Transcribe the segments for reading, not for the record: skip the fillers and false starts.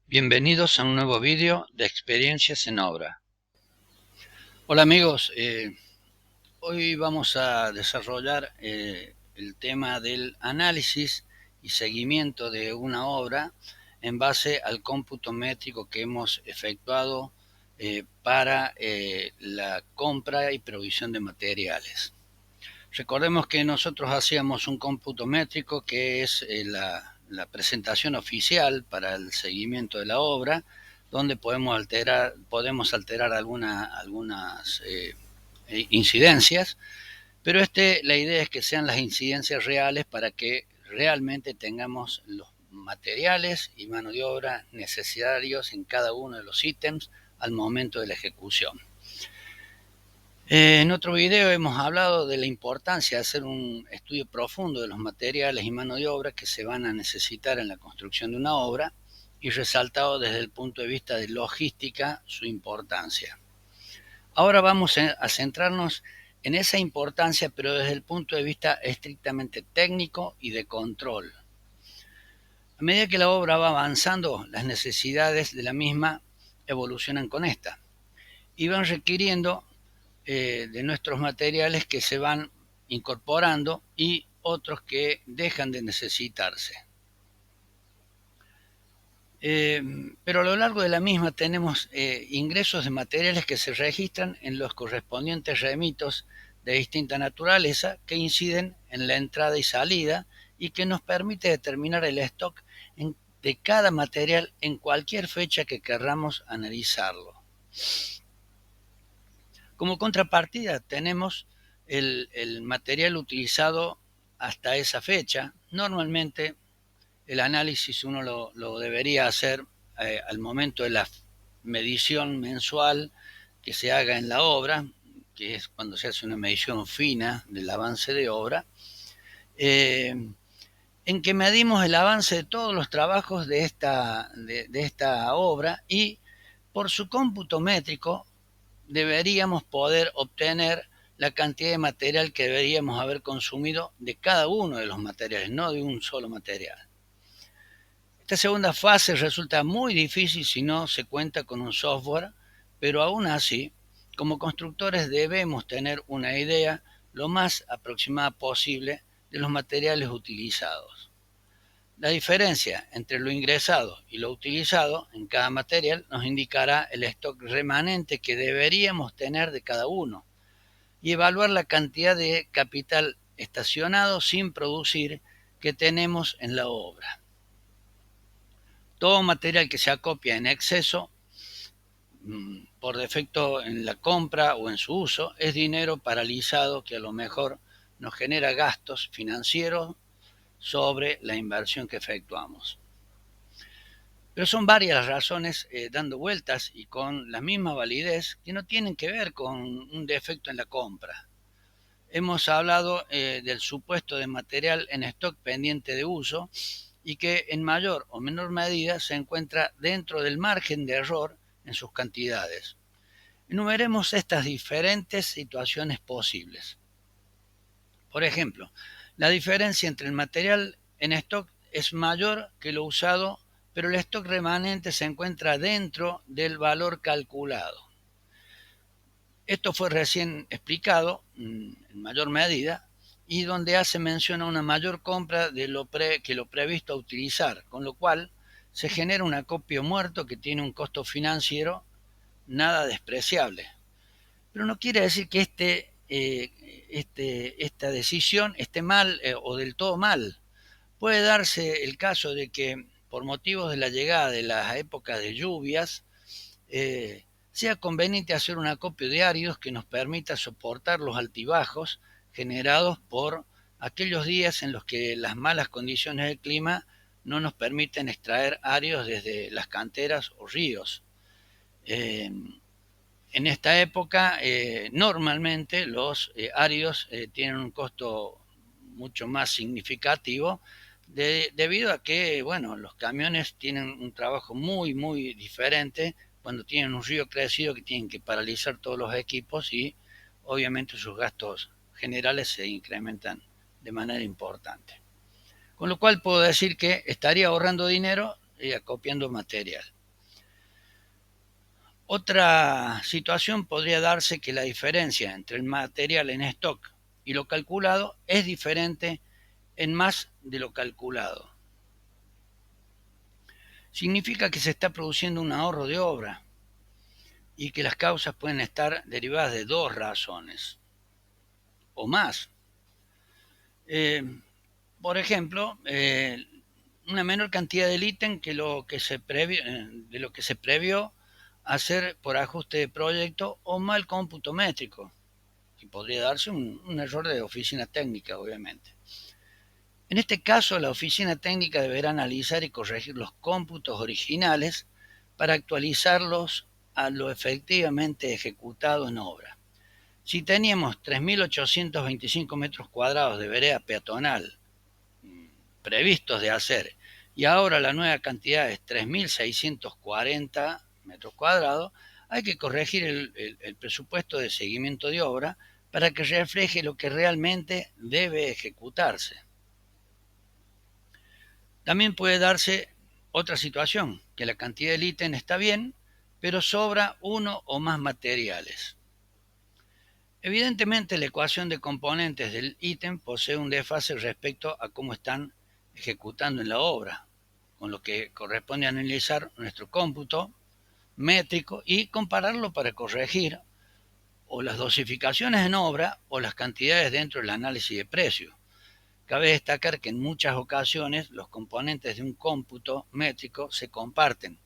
Bienvenidos a un nuevo vídeo de experiencias en obra. Hola amigos, hoy vamos a desarrollar el tema del análisis y seguimiento de una obra en base al cómputo métrico que hemos efectuado para la compra y provisión de materiales. Recordemos que nosotros hacíamos un cómputo métrico que es la presentación oficial para el seguimiento de la obra, donde podemos alterar algunas incidencias, pero la idea es que sean las incidencias reales para que realmente tengamos los materiales y mano de obra necesarios en cada uno de los ítems al momento de la ejecución. En otro video hemos hablado de la importancia de hacer un estudio profundo de los materiales y mano de obra que se van a necesitar en la construcción de una obra y resaltado desde el punto de vista de logística su importancia. Ahora vamos a centrarnos en esa importancia, pero desde el punto de vista estrictamente técnico y de control. A medida que la obra va avanzando, las necesidades de la misma evolucionan con esta y van requiriendo de nuestros materiales que se van incorporando y otros que dejan de necesitarse. Pero a lo largo de la misma tenemos ingresos de materiales que se registran en los correspondientes remitos de distinta naturaleza que inciden en la entrada y salida y que nos permite determinar el stock de cada material en cualquier fecha que querramos analizarlo. Como contrapartida tenemos el material utilizado hasta esa fecha. Normalmente el análisis uno lo debería hacer al momento de la medición mensual que se haga en la obra, que es cuando se hace una medición fina del avance de obra, en que medimos el avance de todos los trabajos de esta obra y por su cómputo métrico deberíamos poder obtener la cantidad de material que deberíamos haber consumido de cada uno de los materiales, no de un solo material. Esta segunda fase resulta muy difícil si no se cuenta con un software, pero aún así, como constructores debemos tener una idea lo más aproximada posible de los materiales utilizados. La diferencia entre lo ingresado y lo utilizado en cada material nos indicará el stock remanente que deberíamos tener de cada uno y evaluar la cantidad de capital estacionado sin producir que tenemos en la obra. Todo material que se acopia en exceso por defecto en la compra o en su uso es dinero paralizado que a lo mejor nos genera gastos financieros sobre la inversión que efectuamos. Pero son varias las razones dando vueltas y con la misma validez que no tienen que ver con un defecto en la compra. Hemos hablado del supuesto de material en stock pendiente de uso y que en mayor o menor medida se encuentra dentro del margen de error en sus cantidades. Enumeremos estas diferentes situaciones posibles. Por ejemplo, la diferencia entre el material en stock es mayor que lo usado, pero el stock remanente se encuentra dentro del valor calculado. Esto fue recién explicado en mayor medida y donde hace mención a una mayor compra de que lo previsto a utilizar, con lo cual se genera un acopio muerto que tiene un costo financiero nada despreciable. Pero no quiere decir que esta decisión esté mal o del todo mal. Puede darse el caso de que por motivos de la llegada de las épocas de lluvias, sea conveniente hacer un acopio de áridos que nos permita soportar los altibajos generados por aquellos días en los que las malas condiciones del clima no nos permiten extraer áridos desde las canteras o ríos. En esta época, normalmente los áridos tienen un costo mucho más significativo debido a que, bueno, los camiones tienen un trabajo muy diferente cuando tienen un río crecido que tienen que paralizar todos los equipos y obviamente sus gastos generales se incrementan de manera importante. Con lo cual puedo decir que estaría ahorrando dinero y acopiando material. Otra situación podría darse que la diferencia entre el material en stock y lo calculado es diferente en más de lo calculado. Significa que se está produciendo un ahorro de obra y que las causas pueden estar derivadas de dos razones o más. Por ejemplo, una menor cantidad del ítem que de lo que se previó hacer por ajuste de proyecto o mal cómputo métrico, que podría darse un error de oficina técnica, obviamente. En este caso, la oficina técnica deberá analizar y corregir los cómputos originales para actualizarlos a lo efectivamente ejecutado en obra. Si teníamos 3.825 metros cuadrados de vereda peatonal previstos de hacer y ahora la nueva cantidad es 3.640 metros cuadrados, hay que corregir el presupuesto de seguimiento de obra para que refleje lo que realmente debe ejecutarse. También puede darse otra situación, que la cantidad del ítem está bien, pero sobra uno o más materiales. Evidentemente, la ecuación de componentes del ítem posee un desfase respecto a cómo están ejecutando en la obra, con lo que corresponde analizar nuestro cómputo métrico y compararlo para corregir o las dosificaciones en obra o las cantidades dentro del análisis de precios. Cabe destacar que en muchas ocasiones los componentes de un cómputo métrico se comparten,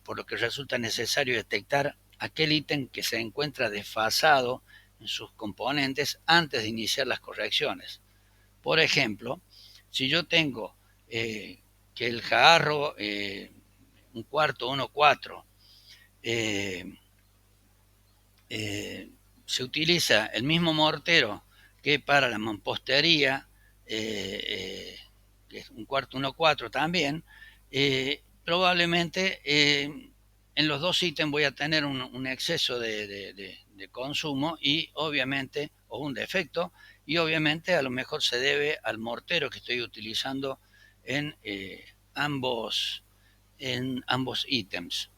por lo que resulta necesario detectar aquel ítem que se encuentra desfasado en sus componentes antes de iniciar las correcciones. Por ejemplo, si yo tengo que el jarro un cuarto 1,4 eh, se utiliza el mismo mortero que para la mampostería, que es un cuarto 1,4 también, probablemente en los dos ítems voy a tener un exceso de consumo y obviamente, o un defecto, y obviamente a lo mejor se debe al mortero que estoy utilizando en, en ambos ítems.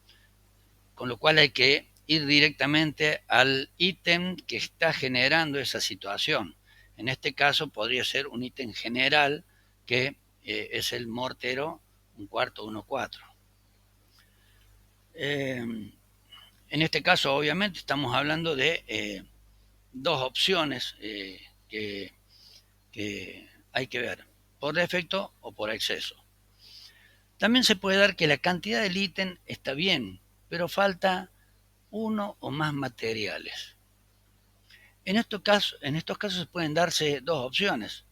Con lo cual hay que ir directamente al ítem que está generando esa situación. En este caso podría ser un ítem general que es el mortero un cuarto 1,4. En este caso obviamente estamos hablando de dos opciones que hay que ver, por defecto o por exceso. También se puede dar que la cantidad del ítem está bien, pero falta uno o más materiales. En estos casos pueden darse dos opciones,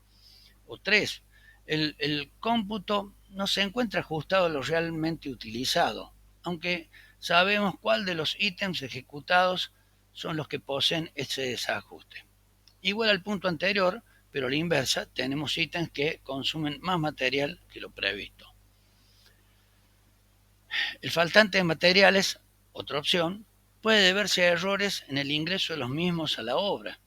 o tres. El cómputo no se encuentra ajustado a lo realmente utilizado, aunque sabemos cuál de los ítems ejecutados son los que poseen ese desajuste. Igual al punto anterior, pero a la inversa, tenemos ítems que consumen más material que lo previsto. El faltante de materiales, otra opción, puede deberse a errores en el ingreso de los mismos a la obra.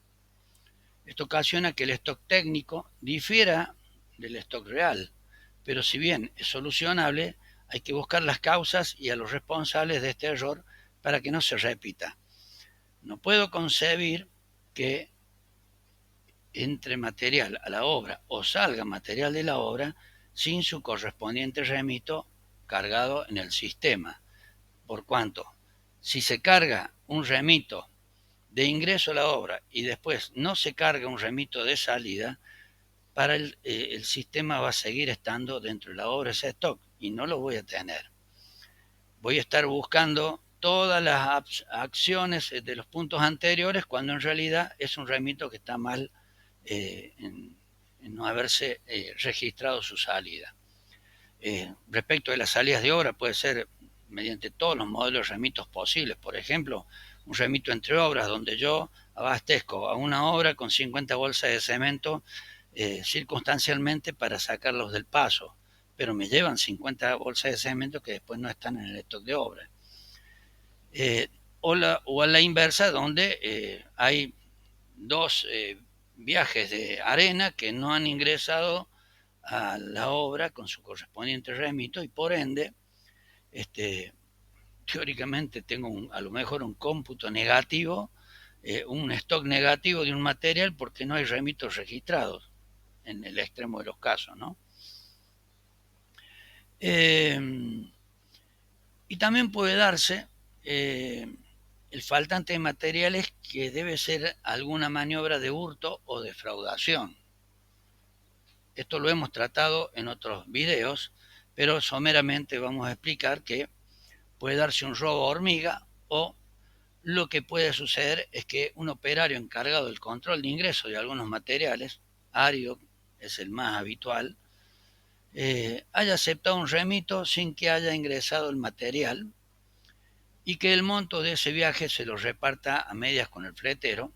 Esto ocasiona que el stock técnico difiera del stock real, pero si bien es solucionable, hay que buscar las causas y a los responsables de este error para que no se repita. No puedo concebir que entre material a la obra o salga material de la obra sin su correspondiente remito cargado en el sistema. Por cuanto, si se carga un remito de ingreso a la obra y después no se carga un remito de salida, para el sistema va a seguir estando dentro de la obra ese stock y no lo voy a tener. Voy a estar buscando todas las acciones de los puntos anteriores cuando en realidad es un remito que está mal en no haberse registrado su salida. Respecto de las salidas de obra, puede ser mediante todos los modelos de remitos posibles. Por ejemplo, un remito entre obras donde yo abastezco a una obra con 50 bolsas de cemento circunstancialmente para sacarlos del paso, pero me llevan 50 bolsas de cemento que después no están en el stock de obra. O a la inversa, donde hay dos viajes de arena que no han ingresado a la obra con su correspondiente remito y por ende teóricamente tengo a lo mejor un cómputo negativo, un stock negativo de un material porque no hay remitos registrados en el extremo de los casos, ¿no? Y también puede darse el faltante de materiales, que debe ser alguna maniobra de hurto o defraudación. Esto lo hemos tratado en otros videos, pero someramente vamos a explicar que puede darse un robo hormiga, o lo que puede suceder es que un operario encargado del control de ingreso de algunos materiales, árido es el más habitual, haya aceptado un remito sin que haya ingresado el material, y que el monto de ese viaje se lo reparta a medias con el fletero,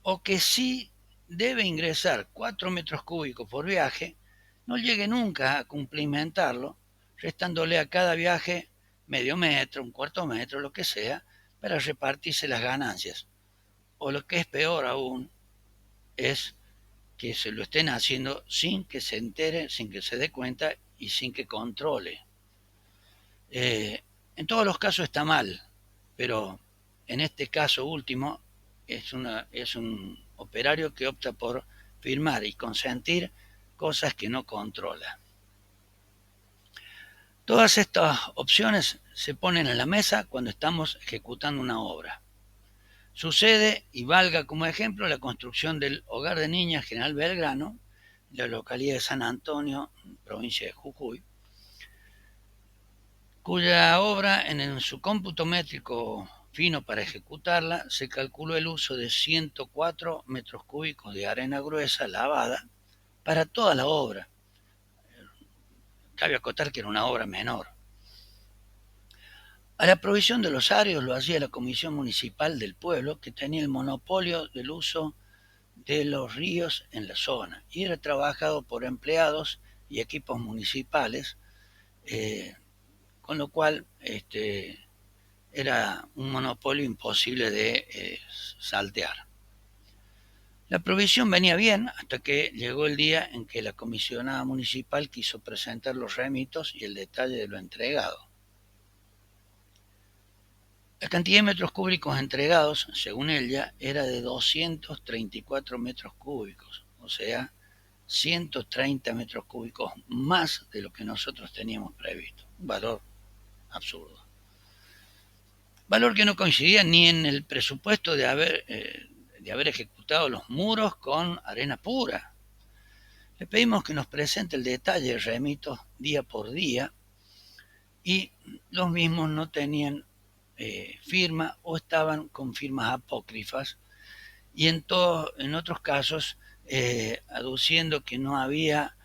o que si debe ingresar 4 metros cúbicos por viaje, no llegue nunca a cumplimentarlo, restándole a cada viaje medio metro, un cuarto metro, lo que sea, para repartirse las ganancias. O lo que es peor aún, es que se lo estén haciendo sin que se entere, sin que se dé cuenta y sin que controle. En todos los casos está mal, pero en este caso último es un operario que opta por firmar y consentir cosas que no controla. Todas estas opciones se ponen en la mesa cuando estamos ejecutando una obra. Sucede, y valga como ejemplo, la construcción del Hogar de Niñas General Belgrano, en la localidad de San Antonio, provincia de Jujuy, cuya obra, en su cómputo métrico fino para ejecutarla, se calculó el uso de 104 metros cúbicos de arena gruesa lavada para toda la obra. Cabe acotar que era una obra menor. A la provisión de los áreos lo hacía la Comisión Municipal del pueblo, que tenía el monopolio del uso de los ríos en la zona, y era trabajado por empleados y equipos municipales, con lo cual era un monopolio imposible de saltear. La provisión venía bien hasta que llegó el día en que la comisionada municipal quiso presentar los remitos y el detalle de lo entregado. La cantidad de metros cúbicos entregados, según ella, era de 234 metros cúbicos, o sea, 130 metros cúbicos más de lo que nosotros teníamos previsto. Un valor absurdo. Valor que no coincidía ni en el presupuesto de haber ejecutado los muros con arena pura. Le pedimos que nos presente el detalle de remitos día por día, y los mismos no tenían firma o estaban con firmas apócrifas, y en otros casos aduciendo que no había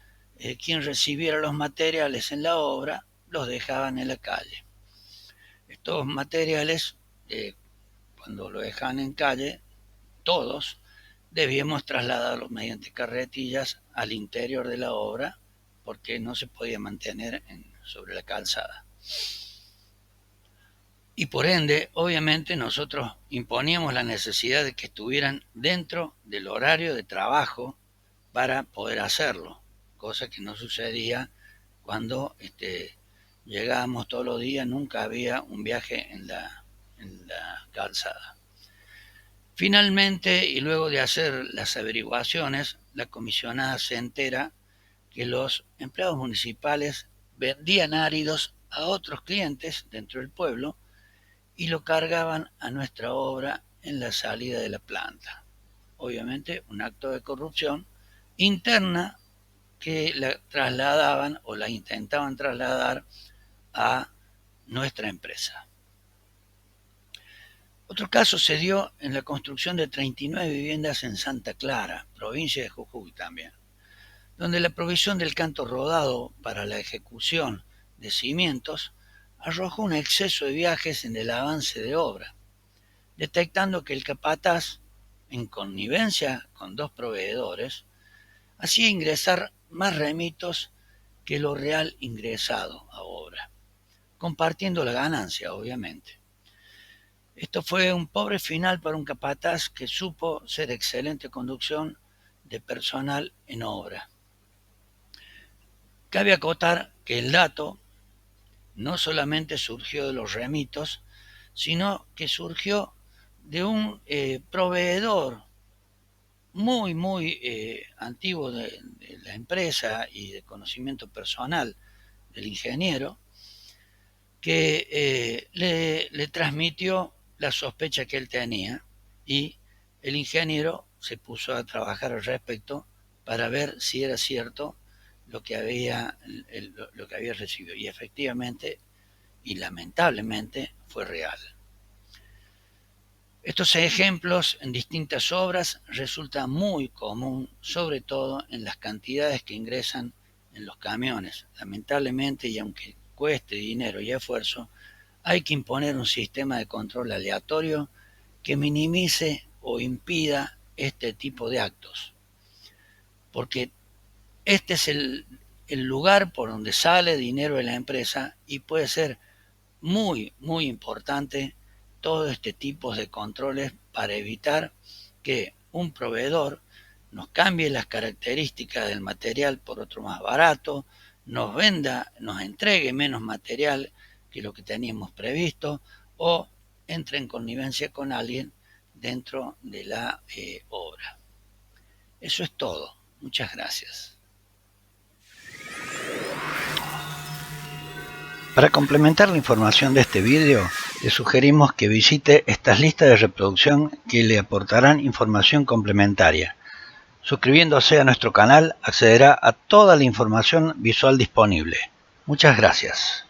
quien recibiera los materiales en la obra, los dejaban en la calle. Estos materiales, cuando lo dejaban en calle, todos debíamos trasladarlos mediante carretillas al interior de la obra, porque no se podía mantener sobre la calzada. Y por ende, obviamente, nosotros imponíamos la necesidad de que estuvieran dentro del horario de trabajo para poder hacerlo, cosa que no sucedía cuando llegábamos todos los días, nunca había un viaje en la calzada. Finalmente, y luego de hacer las averiguaciones, la comisionada se entera que los empleados municipales vendían áridos a otros clientes dentro del pueblo y lo cargaban a nuestra obra en la salida de la planta. Obviamente un acto de corrupción interna que la trasladaban o la intentaban trasladar a nuestra empresa. Otro caso se dio en la construcción de 39 viviendas en Santa Clara, provincia de Jujuy también, donde la provisión del canto rodado para la ejecución de cimientos arrojó un exceso de viajes en el avance de obra, detectando que el capataz, en connivencia con dos proveedores, hacía ingresar más remitos que lo real ingresado a obra, compartiendo la ganancia, obviamente. Esto fue un pobre final para un capataz que supo ser excelente conducción de personal en obra. Cabe acotar que el dato no solamente surgió de los remitos, sino que surgió de un proveedor muy antiguo de la empresa y de conocimiento personal del ingeniero, que le transmitió la sospecha que él tenía, y el ingeniero se puso a trabajar al respecto para ver si era cierto lo que había recibido. Y efectivamente y lamentablemente fue real. Estos ejemplos en distintas obras resultan muy común, sobre todo en las cantidades que ingresan en los camiones. Lamentablemente, y aunque cueste dinero y esfuerzo, hay que imponer un sistema de control aleatorio que minimice o impida este tipo de actos, porque este es el lugar por donde sale dinero de la empresa, y puede ser muy importante todo este tipo de controles para evitar que un proveedor nos cambie las características del material por otro más barato, nos venda, nos entregue menos material que lo que teníamos previsto, o entre en connivencia con alguien dentro de la obra. Eso es todo. Muchas gracias. Para complementar la información de este video, le sugerimos que visite estas listas de reproducción que le aportarán información complementaria. Suscribiéndose a nuestro canal accederá a toda la información visual disponible. Muchas gracias.